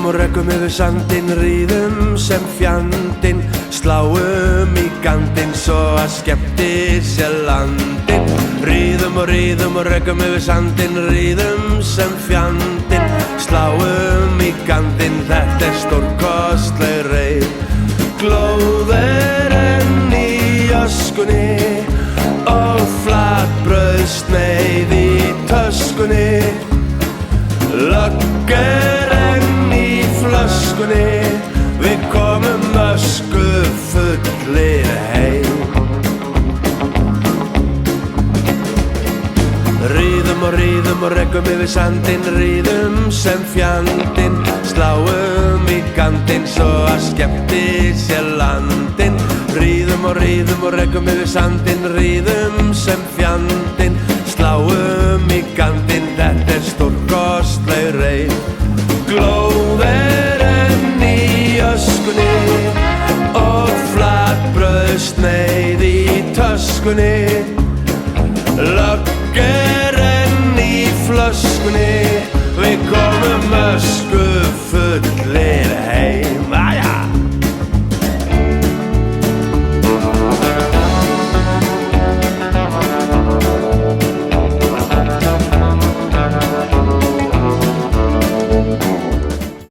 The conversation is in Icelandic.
Ríðum og rökum yfir sandinn, ríðum sem fjandinn, sláum í gandinn svo að skemmtir sér landinn. Ríðum og rökum yfir sandinn, ríðum sem fjandinn, sláum í gandinn, þetta stórkostleg reið. Glóð enn í öskunni og flatbrauðsneið í töskunni. Lögg enn í flöskunni, við komum öskufullir heim. Ríðum og rökum yfir sandinn, ríðum sem fjandinn, sláum í gandinn svo að skemmtir sér landinn. Ríðum og rökum yfir sandinn, ríðum sem fjandinn, sláum í gandinn, þetta stórkostleg reið. Glóð enn í öskunni og flatbrauðsneið í töskunni.